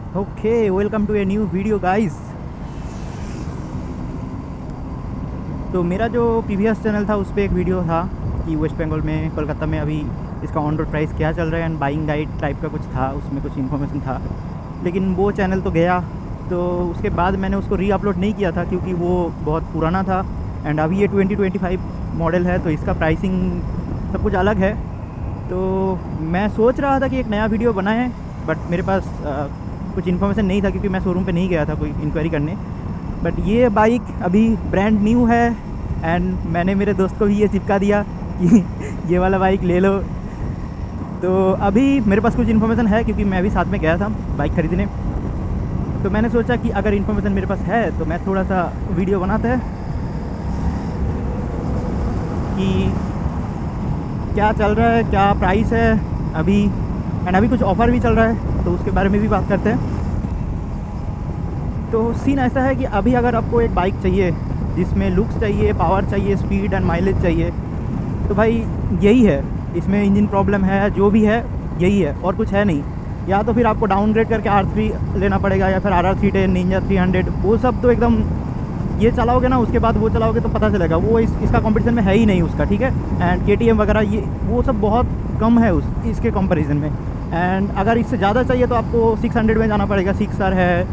Okay, welcome to a new video guys. तो मेरा जो प्रीवियस चैनल था उस पर एक वीडियो था कि वेस्ट बंगाल में कोलकाता में अभी इसका ऑन रोड प्राइस क्या चल रहा है एंड बाइंग गाइड टाइप का कुछ था, उसमें कुछ इन्फॉर्मेशन था। लेकिन वो चैनल तो गया, तो उसके बाद मैंने उसको री अपलोड नहीं किया था क्योंकि वो बहुत पुराना था। एंड अभी ये 2025 मॉडल है तो इसका प्राइसिंग सब कुछ अलग है। तो मैं सोच रहा था कि एक नया वीडियो बनाएं, बट मेरे पास कुछ इन्फॉर्मेशन नहीं था क्योंकि मैं शोरूम पे नहीं गया था कोई इंक्वायरी करने। बट ये बाइक अभी ब्रांड न्यू है एंड मैंने मेरे दोस्त को भी ये चिपका दिया कि ये वाला बाइक ले लो। तो अभी मेरे पास कुछ इन्फॉर्मेशन है क्योंकि मैं भी साथ में गया था बाइक ख़रीदने। तो मैंने सोचा कि अगर इन्फॉर्मेशन मेरे पास है तो मैं थोड़ा सा वीडियो बनाते हैं कि क्या चल रहा है, क्या प्राइस है अभी, एंड अभी कुछ ऑफ़र भी चल रहा है तो उसके बारे में भी बात करते हैं। तो सीन ऐसा है कि अभी अगर आपको एक बाइक चाहिए जिसमें लुक्स चाहिए, पावर चाहिए, स्पीड एंड माइलेज चाहिए, तो भाई यही है। इसमें इंजन प्रॉब्लम है, जो भी है यही है और कुछ है नहीं। या तो फिर आपको डाउनग्रेड करके R3 लेना पड़ेगा या फिर RR310, निंजा 300, वो सब तो एकदम ये चलाओगे ना उसके बाद वो चलाओगे तो पता चलेगा वो इसका कंपटीशन में है ही नहीं उसका, ठीक है। एंड KTM वगैरह ये वो सब बहुत कम है इसके कंपैरिजन में। एंड अगर इससे ज़्यादा चाहिए तो आपको 600 में जाना पड़ेगा। 6R है,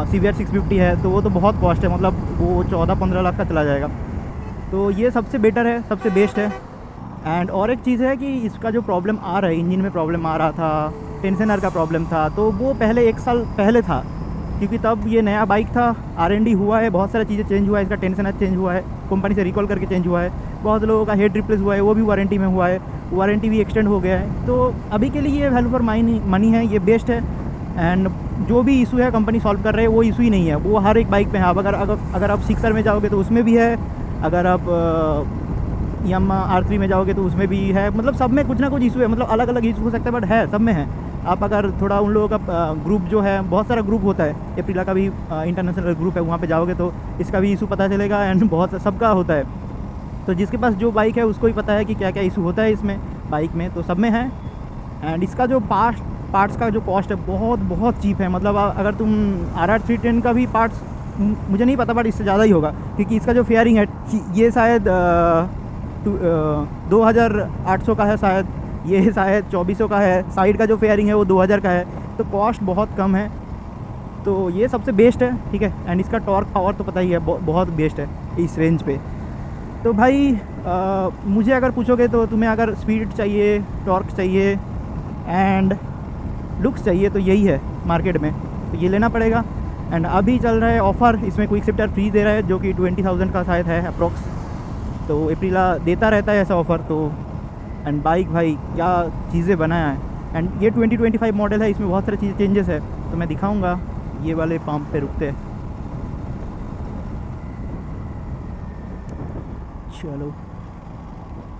CBR 650 है, तो वो तो बहुत कॉस्ट है, मतलब वो 14-15 लाख का चला जाएगा। तो ये सबसे बेटर है, सबसे बेस्ट है। एंड और एक चीज़ है कि इसका जो प्रॉब्लम आ रहा है, इंजन में प्रॉब्लम आ रहा था, टेंशनर का प्रॉब्लम था, तो वो पहले 1 साल पहले था क्योंकि तब ये नया बाइक था। R&D हुआ है, बहुत सारी चीज़ें चेंज हुआ है, इसका टेंशनर चेंज हुआ है, कंपनी से रिकॉल करके चेंज हुआ है, बहुत लोगों का हेड रिप्लेस हुआ है, वो भी वारंटी में हुआ है, वारंटी भी एक्सटेंड हो गया है। तो अभी के लिए ये वैल्यू फॉर मनी है, ये बेस्ट है। एंड जो भी इशू है कंपनी सॉल्व कर रहे हैं, वो इशू ही नहीं है, वो हर एक बाइक में है। अब अगर आप 6R में जाओगे तो उसमें भी है, अगर आप Yamaha R3 में जाओगे तो उसमें भी है, मतलब सब में कुछ ना कुछ इशू है, मतलब अलग अलग इशू हो सकता है बट है, सब में है। आप अगर थोड़ा उन लोगों का ग्रुप जो है, बहुत सारा ग्रुप होता है, एप्रिला का भी इंटरनेशनल ग्रुप है, वहाँ पे जाओगे तो इसका भी इशू पता चलेगा एंड बहुत सबका होता है। तो जिसके पास जो बाइक है उसको ही पता है कि क्या क्या इशू होता है इसमें बाइक में, तो सब में है। एंड इसका जो पार्ट्स का जो कॉस्ट है बहुत बहुत चीप है। मतलब अगर तुम RR310 का भी पार्ट्स, मुझे नहीं पता बट इससे ज़्यादा ही होगा क्योंकि इसका जो फेयरिंग है ये शायद 2800 का है, शायद ये शायद 2400 का है। साइड का जो फेयरिंग है वो 2000 का है, तो कॉस्ट बहुत कम है। तो ये सबसे बेस्ट है, ठीक है। एंड इसका टॉर्क पावर तो पता ही है, बहुत बेस्ट है इस रेंज पे। तो भाई मुझे अगर पूछोगे तो तुम्हें अगर स्पीड चाहिए, टॉर्क चाहिए एंड लुक्स चाहिए तो यही है मार्केट में, तो ये लेना पड़ेगा। एंड अभी चल रहा है ऑफ़र, इसमें क्विक शिफ्टर फ्री दे रहा है जो कि 20,000 का शायद है अप्रॉक्स। तो एप्रिला देता रहता है ऐसा ऑफ़र। तो एंड बाइक भाई क्या चीज़ें बनाया है। एंड ये 2025 मॉडल है, इसमें बहुत सारी चीज़ें चेंजेस है, तो मैं दिखाऊंगा। ये वाले पंप पे रुकते हैं, चलो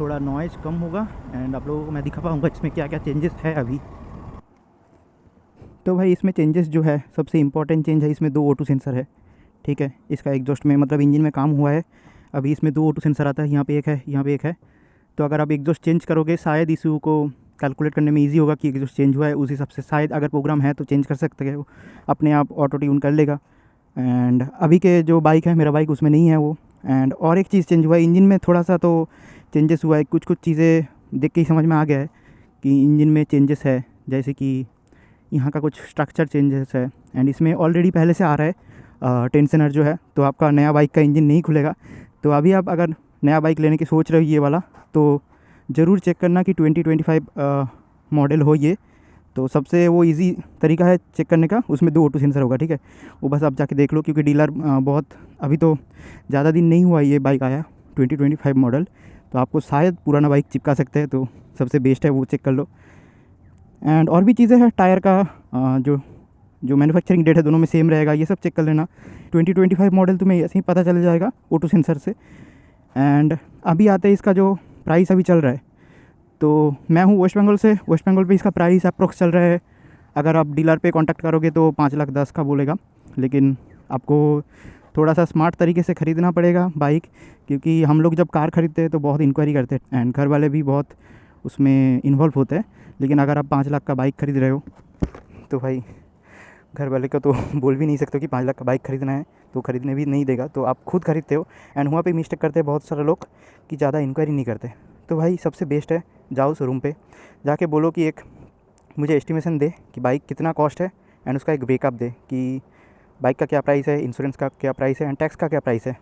थोड़ा नॉइज़ कम होगा एंड आप लोगों को मैं दिखा पाऊँगा इसमें क्या क्या चेंजेस है अभी। तो भाई इसमें चेंजेस जो है, सबसे इम्पॉर्टेंट चेंज है, इसमें 2 ऑटो सेंसर है, ठीक है। इसका एग्जॉस्ट में मतलब इंजन में काम हुआ है, अभी इसमें 2 ऑटो सेंसर आता है, यहाँ पे एक है, यहाँ पे एक है। तो अगर आप एग्जॉस्ट चेंज करोगे शायद इशू को कैलकुलेट करने में इजी होगा कि एग्जॉस्ट चेंज हुआ है, उस हिसाब से शायद अगर प्रोग्राम है तो चेंज कर सकते हैं, वो अपने आप ऑटो ट्यून कर लेगा। एंड अभी के जो बाइक है, मेरा बाइक, उसमें नहीं है वो। एंड और एक चीज़ चेंज हुआ है इंजन में, थोड़ा सा तो चेंजेस हुआ है, कुछ कुछ चीज़ें देख के ही समझ में आ गया है कि इंजन में चेंजेस है। जैसे कि यहाँ का कुछ स्ट्रक्चर चेंजेस है एंड इसमें ऑलरेडी पहले से आ रहा है टेंशनर जो है, तो आपका नया बाइक का इंजन नहीं खुलेगा। तो अभी आप अगर नया बाइक लेने की सोच रहे हो ये वाला, तो ज़रूर चेक करना कि 2025 मॉडल हो ये। तो सबसे वो इजी तरीका है चेक करने का, उसमें 2 ऑटो सेंसर होगा, ठीक है। वो बस आप जाके देख लो क्योंकि डीलर बहुत, अभी तो ज़्यादा दिन नहीं हुआ ये बाइक आया 2025 मॉडल, तो आपको शायद पुराना बाइक चिपका सकते हैं, तो सबसे बेस्ट है वो चेक कर लो। एंड और भी चीज़ें हैं, टायर का जो जो मैन्युफैक्चरिंग डेट है दोनों में सेम रहेगा, ये सब चेक कर लेना। 2025 मॉडल तुम्हें ऐसे ही पता चल जाएगा ऑटो सेंसर से। एंड अभी आते हैं इसका जो प्राइस अभी चल रहा है, तो मैं हूँ वेस्ट बंगाल से, वेस्ट बंगाल पे इसका प्राइस अप्रोक्स चल रहा है, अगर आप डीलर पे कांटेक्ट करोगे तो 5,10,000 का बोलेगा। लेकिन आपको थोड़ा सा स्मार्ट तरीके से ख़रीदना पड़ेगा बाइक, क्योंकि हम लोग जब कार ख़रीदते हैं तो बहुत इंक्वायरी करते हैं एंड घर वाले भी बहुत उसमें इन्वॉल्व होते हैं। लेकिन अगर आप 5 लाख का बाइक ख़रीद रहे हो तो भाई घर वाले को तो बोल भी नहीं सकते कि 5 लाख का बाइक ख़रीदना है तो ख़रीदने भी नहीं देगा, तो आप खुद खरीदते हो। एंड वहाँ पे मिस्टेक करते हैं बहुत सारे लोग कि ज़्यादा इंक्वायरी नहीं करते। तो भाई सबसे बेस्ट है, जाओ शोरूम पे जाके बोलो कि एक मुझे एस्टिमेशन दे कि बाइक कितना कॉस्ट है, एंड उसका एक ब्रेकअप दे कि बाइक का क्या प्राइस है, इंश्योरेंस का क्या प्राइस है, एंड टैक्स का क्या प्राइस है।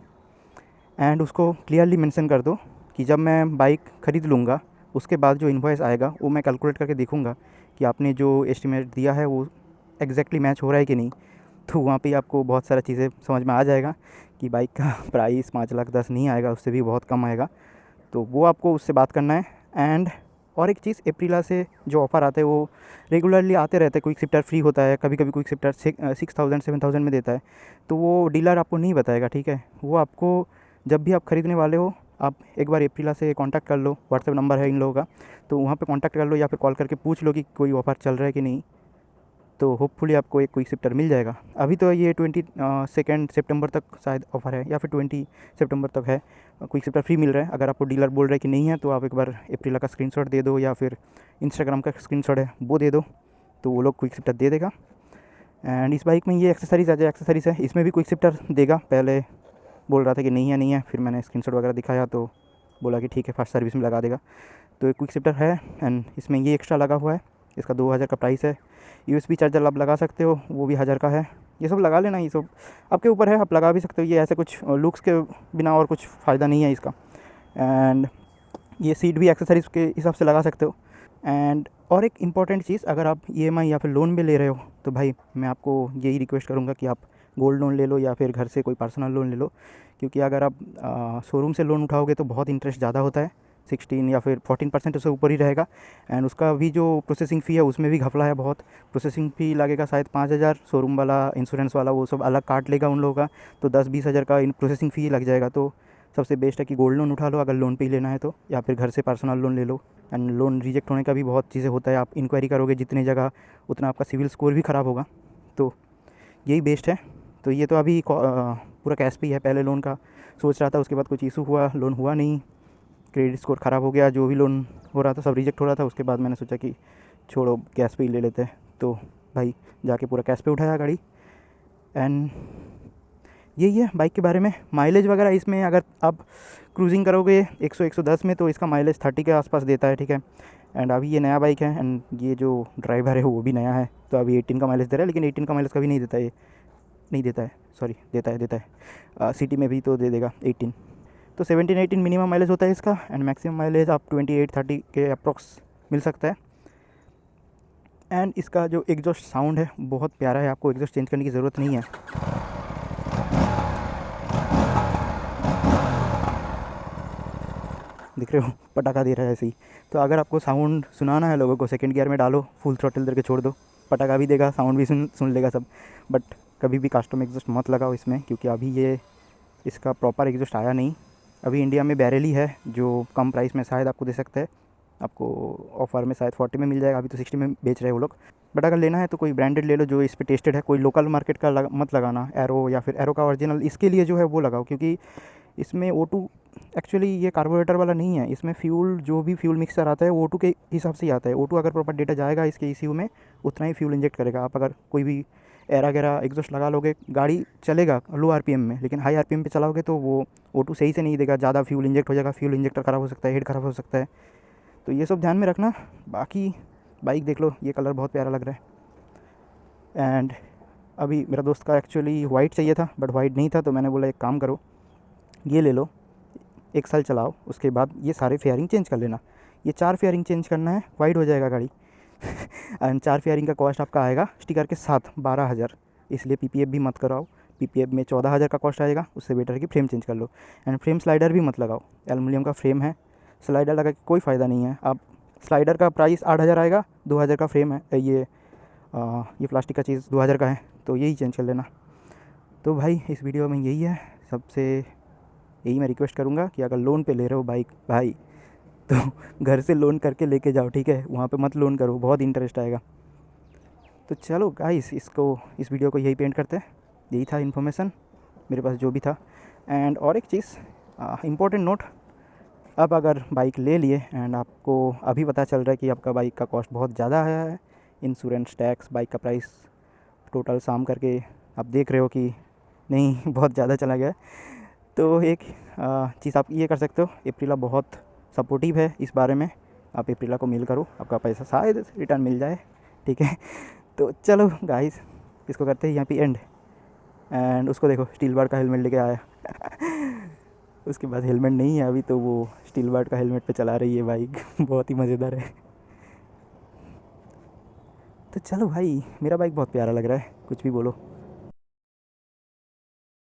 एंड उसको क्लियरली मेंशन कर दो कि जब मैं बाइक ख़रीद लूँगा उसके बाद जो इन्वॉइस आएगा वो मैं कैलकुलेट करके देखूँगा कि आपने जो एस्टिमेट दिया है वो एग्जैक्टली मैच हो रहा है कि नहीं। तो वहाँ पे आपको बहुत सारा चीज़ें समझ में आ जाएगा कि बाइक का प्राइस 5,10,000 नहीं आएगा, उससे भी बहुत कम आएगा। तो वो आपको उससे बात करना है। एंड और एक चीज़, एप्रिला से जो ऑफ़र आते हैं वो रेगुलरली आते रहते हैं। क्विक शिफ्टर फ्री होता है, कभी कभी क्विक शिफ्टर 6,000 7,000 में देता है, तो वो डीलर आपको नहीं बताएगा, ठीक है। वो आपको जब भी आप ख़रीदने वाले हो आप एक बार एप्रिला से कांटेक्ट कर लो, व्हाट्सएप नंबर है इन लोगों का, तो वहाँ पे कांटेक्ट कर लो या फिर कॉल करके पूछ लो कि कोई ऑफ़र चल रहा है कि नहीं। तो होपफुली आपको एक क्विक शिफ्टर मिल जाएगा। अभी तो ये 22 सितंबर तक शायद ऑफ़र है, या फिर 20 सितंबर तक है, क्विक शिफ्टर फ्री मिल रहा है। अगर आपको डीलर बोल रहा है कि नहीं है तो आप एक बार एप्रिला का स्क्रीनशॉट दे दो या फिर इंस्टाग्राम का स्क्रीनशॉट है वो दे दो, तो वो लोग क्विक शिफ्टर दे देगा। एंड इस बाइक में ये एक्सेसरीज़ एक्सेसरीज़ है, इसमें भी क्विक शिफ्टर देगा। पहले बोल रहा था कि नहीं है, फिर मैंने स्क्रीनशॉट वगैरह दिखाया तो बोला कि ठीक है फर्स्ट सर्विस में लगा देगा। तो एक क्विक शिफ्टर है एंड इसमें ये एक्स्ट्रा लगा हुआ है, इसका 2,000 का प्राइस है। USB चार्जर आप लगा सकते हो, वो भी 1,000 का है। ये सब लगा लेना, ये सब आपके ऊपर है, आप लगा भी सकते हो। ये ऐसे कुछ लुक्स के बिना और कुछ फ़ायदा नहीं है इसका। एंड ये सीट भी एक्सेसरीज़ के हिसाब से लगा सकते हो। एंड और एक इम्पॉर्टेंट चीज़, अगर आप EMI या फिर लोन पे ले रहे हो तो भाई मैं आपको यही रिक्वेस्ट करूँगा कि आप गोल्ड लोन ले लो या फिर घर से कोई पर्सनल लोन ले लो, क्योंकि अगर आप शोरूम से लोन उठाओगे तो बहुत इंटरेस्ट ज़्यादा होता है, 16 या फिर 14% उससे ऊपर ही रहेगा। एंड उसका भी जो प्रोसेसिंग फ़ी है उसमें भी घपला है बहुत। प्रोसेसिंग फ़ी लगेगा शायद 5,000, शोरूम वाला इंश्योरेंस वाला वो सब अलग काट लेगा उन लोगों का, तो 10-20 हज़ार का इन प्रोसेसिंग फ़ी लग जाएगा। तो सबसे बेस्ट है कि गोल्ड लोन उठा लो अगर लोन पे ही लेना है तो, या फिर घर से पर्सनल लोन ले लो। एंड लोन रिजेक्ट होने का भी बहुत चीज़ें होता है, आप इंक्वायरी करोगे जितनी जगह उतना आपका सिविल स्कोर भी ख़राब होगा, तो यही बेस्ट है। तो ये तो अभी पूरा कैश पे ही है, पहले लोन का सोच रहा था, उसके बाद कुछ इशू हुआ, लोन हुआ नहीं, क्रेडिट स्कोर ख़राब हो गया, जो भी लोन हो रहा था सब रिजेक्ट हो रहा था। उसके बाद मैंने सोचा कि छोड़ो कैश पे ही ले लेते हैं, तो भाई जाके पूरा कैश पे उठाया गाड़ी। एंड यही है बाइक के बारे में। माइलेज वगैरह इसमें अगर आप क्रूजिंग करोगे 100-110 में तो इसका माइलेज 30 के आसपास देता है, ठीक है। एंड अभी ये नया बाइक है एंड ये जो ड्राइवर है वो भी नया है, तो अभी 18 का माइलेज दे रहा है, लेकिन 18 का माइलेज कभी नहीं देता, ये नहीं देता है, सॉरी देता है सिटी में भी तो दे देगा 18। तो 17-18 मिनिमम माइलेज होता है इसका, एंड मैक्सिमम माइलेज आप 28-30 के अप्रॉक्स मिल सकता है। एंड इसका जो एग्जॉस्ट साउंड है बहुत प्यारा है, आपको एग्जॉस्ट चेंज करने की ज़रूरत नहीं है। दिख रहे हो पटाखा दे रहा है ऐसे ही। तो अगर आपको साउंड सुनाना है लोगों को, सेकंड गियर में डालो, फुल थ्रॉटल करके छोड़ दो, पटाखा भी देगा, साउंड भी सुन लेगा सब। बट कभी भी कस्टम एग्जॉस्ट मत लगाओ इसमें, क्योंकि अभी ये इसका प्रॉपर एग्जॉस्ट आया नहीं। अभी इंडिया में बैरेली है जो कम प्राइस में शायद आपको दे सकते हैं, आपको ऑफ़र में शायद 40 में मिल जाएगा, अभी तो 60 में बेच रहे हैं वो लोग। बट अगर लेना है तो कोई ब्रांडेड ले लो जो इस पर टेस्टेड है, कोई लोकल मार्केट का मत लगाना, एरो या फिर एरो का ओरिजिनल इसके लिए जो है वो लगाओ, क्योंकि इसमें O2 एक्चुअली ये कार्बोरेटर वाला नहीं है, इसमें फ्यूल जो भी फ्यूल मिक्सर आता है वो O2 के हिसाब से ही आता है। O2 अगर प्रॉपर डेटा जाएगा इसके ECU में उतना ही फ्यूल इंजेक्ट करेगा। आप अगर कोई भी एरा गैरा एग्जॉस्ट लगा लोगे, गाड़ी चलेगा लो RPM में, लेकिन हाई RPM पे चलाओगे तो वो O2 सही से नहीं देगा, ज़्यादा फ्यूल इंजेक्ट हो जाएगा, फ्यूल इंजेक्टर ख़राब हो सकता है, हेड ख़राब हो सकता है। तो ये सब ध्यान में रखना। बाकी बाइक देख लो, ये कलर बहुत प्यारा लग रहा है। एंड अभी मेरा दोस्त का एक्चुअली वाइट चाहिए था बट वाइट नहीं था, तो मैंने बोला एक काम करो ये ले लो, 1 साल चलाओ, उसके बाद ये सारे फेयरिंग चेंज कर लेना। ये 4 फेयरिंग चेंज करना है, वाइट हो जाएगा गाड़ी। एंड 4 फेयरिंग का कॉस्ट आपका आएगा स्टिकर के साथ 12,000, इसलिए PPF भी मत कराओ। PPF में 14,000 का कॉस्ट आएगा, उससे बेटर है कि फ्रेम चेंज कर लो। एंड फ्रेम स्लाइडर भी मत लगाओ, एल्युमिनियम का फ्रेम है, स्लाइडर लगा के कोई फ़ायदा नहीं है। आप स्लाइडर का प्राइस 8,000 आएगा, 2,000 का फ्रेम है, ये प्लास्टिक का चीज़ 2,000 का है, तो यही चेंज कर लेना। तो भाई इस वीडियो में यही है, सबसे यही मैं रिक्वेस्ट करूँगा कि अगर लोन पे ले रहे हो बाइक भाई तो घर से लोन करके लेके जाओ, ठीक है, वहाँ पे मत लोन करो, बहुत इंटरेस्ट आएगा। तो चलो गाइस इस वीडियो को यही पेंट करते हैं, यही था इन्फॉर्मेशन मेरे पास जो भी था। एंड और एक चीज़ इम्पोर्टेंट नोट, अब अगर बाइक ले लिए एंड आपको अभी पता चल रहा है कि आपका बाइक का कॉस्ट बहुत ज़्यादा है, इंश्योरेंस टैक्स बाइक का प्राइस टोटल शाम करके आप देख रहे हो कि नहीं बहुत ज़्यादा चला गया है। तो एक चीज़ आप ये कर सकते हो, एप्रिला बहुत सपोर्टिव है इस बारे में। आप एप्रिला को मेल करो, आपका पैसा शायद रिटर्न मिल जाए, ठीक है। तो चलो गाइस, इसको करते हैं यहाँ पे एंड। एंड उसको देखो, स्टील बार का हेलमेट लेके आया। उसके बाद हेलमेट नहीं है अभी, तो वो स्टील बार का हेलमेट पे चला रही है बाइक। बहुत ही मज़ेदार है। तो चलो भाई, मेरा बाइक बहुत प्यारा लग रहा है, कुछ भी बोलो।